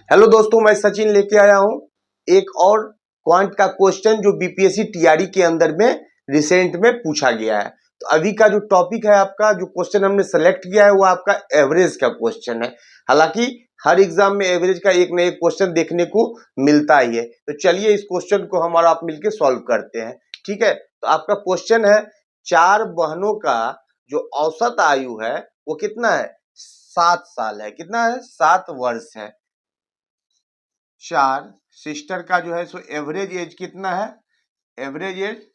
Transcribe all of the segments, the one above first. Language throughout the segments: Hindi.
हेलो दोस्तों, मैं सचिन लेके आया हूं एक और क्वांट का क्वेश्चन जो बीपीएससी टीआरई के अंदर में रिसेंट में पूछा गया है। तो अभी का जो टॉपिक है, आपका जो क्वेश्चन हमने सेलेक्ट किया है वो आपका एवरेज का क्वेश्चन है। हालांकि हर एग्जाम में एवरेज का एक न एक क्वेश्चन देखने को मिलता ही है। तो चलिए इस क्वेश्चन को हम और आप मिलकर सॉल्व करते हैं। ठीक है, तो आपका क्वेश्चन है, चार बहनों का जो औसत आयु है वो कितना है? 7 साल है। कितना है? 7 वर्ष है। चार सिस्टर का जो है सो एवरेज एज कितना है? एवरेज एज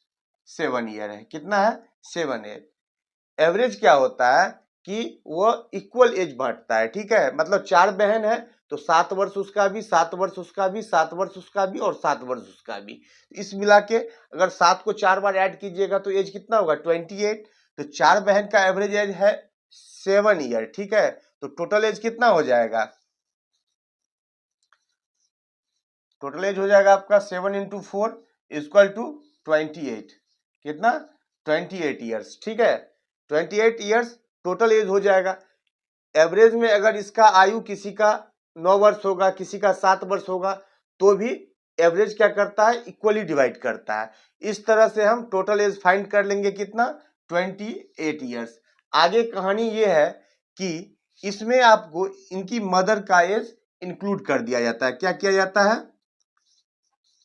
7 ईयर है। कितना है? 7 ईयर। एवरेज क्या होता है कि वो इक्वल एज बढ़ता है। ठीक है, मतलब चार बहन है तो 7 वर्ष उसका भी, 7 वर्ष उसका भी, 7 वर्ष उसका भी और 7 वर्ष उसका भी। इस मिला के अगर 7 को 4 बार ऐड कीजिएगा तो एज कितना होगा? 28। तो चार बहन का एवरेज एज है 7 ईयर। ठीक है, तो टोटल एज कितना हो जाएगा? टोटल एज हो जाएगा आपका 7 इंटू 4 इक्वल टू 28। कितना? 28 ईयर्स। ठीक है, 28 ईयर्स टोटल एज हो जाएगा। एवरेज में अगर इसका आयु किसी का 9 वर्ष होगा, किसी का 7 वर्ष होगा, तो भी एवरेज क्या करता है? इक्वली डिवाइड करता है। इस तरह से हम टोटल एज फाइंड कर लेंगे। कितना? 28 ईयर्स। आगे कहानी ये है कि इसमें आपको इनकी मदर का एज इंक्लूड कर दिया जाता है। क्या किया जाता है?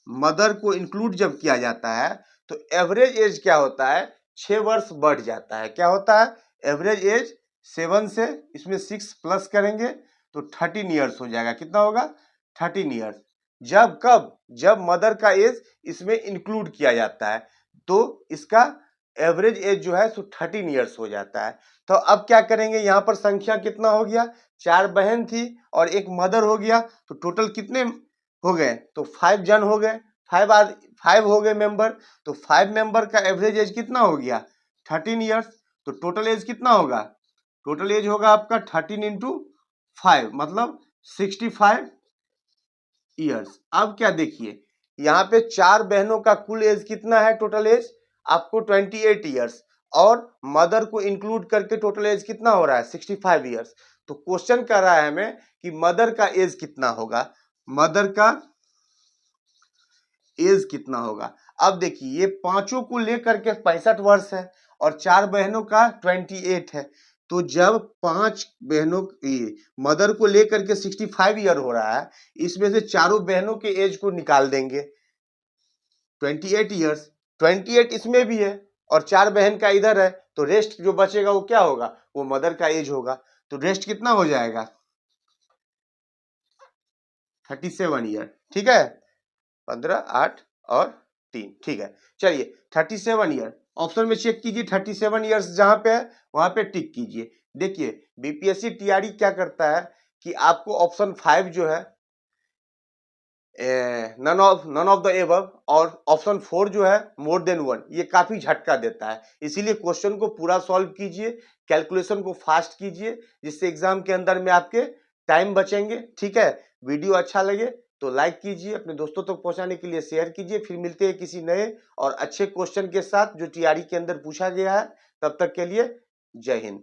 मदर को इंक्लूड जब किया जाता है तो एवरेज एज क्या होता है? 6 वर्ष बढ़ जाता है। क्या होता है? एवरेज एज 7 से इसमें 6 प्लस करेंगे तो 13 ईयर्स हो जाएगा। कितना होगा? 13 ईयर्स। जब कब? जब मदर का एज इसमें इंक्लूड किया जाता है तो इसका एवरेज एज जो है सो 13 ईयर्स हो जाता है। तो अब क्या करेंगे? यहाँ पर संख्या कितना हो गया? 4 बहन थी और एक मदर हो गया, तो टोटल कितने हो गए? तो 5 जन हो गए। 5 हो गए मेंबर। तो 5 मेंबर का एवरेज एज कितना हो गया? 13 ईयर्स। तो टोटल एज कितना होगा? टोटल एज होगा आपका 13 इंटू 5 मतलब 65 ईयर्स। अब क्या देखिए, यहाँ पे चार बहनों का कुल एज कितना है? टोटल एज आपको 28 ईयर्स और मदर को इंक्लूड करके टोटल एज कितना हो रहा है? 65 ईयर्स। तो क्वेश्चन कर रहा है हमें कि मदर का एज कितना होगा? मदर का एज कितना होगा? अब देखिए, ये पांचों को लेकर के 65 वर्ष है और चार बहनों का 28 है। तो जब पांच बहनों की मदर को लेकर के 65 ईयर हो रहा है, इसमें से चारों बहनों के एज को निकाल देंगे। 28 ईयर्स, 28 इसमें भी है और चार बहन का इधर है, तो रेस्ट जो बचेगा वो क्या होगा? वो मदर का एज होगा। तो रेस्ट कितना हो जाएगा? 37 ईयर। ठीक है, 15, 8 और 3। ठीक है, चलिए 37 ईयर ऑप्शन में चेक कीजिए। 37 ईयर्स जहां पे है वहां पे टिक कीजिए। देखिए बीपीएससी टीआरई क्या करता है कि आपको ऑप्शन 5 जो है नन ऑफ द एबव और ऑप्शन 4 जो है मोर देन 1, ये काफी झटका देता है। इसीलिए क्वेश्चन को पूरा सॉल्व कीजिए, कैलकुलेशन को फास्ट कीजिए, जिससे एग्जाम के अंदर में आपके टाइम बचेंगे। ठीक है, वीडियो अच्छा लगे तो लाइक कीजिए, अपने दोस्तों तक पहुंचाने के लिए शेयर कीजिए। फिर मिलते हैं किसी नए और अच्छे क्वेश्चन के साथ जो टीआरई के अंदर पूछा गया है। तब तक के लिए जय हिंद।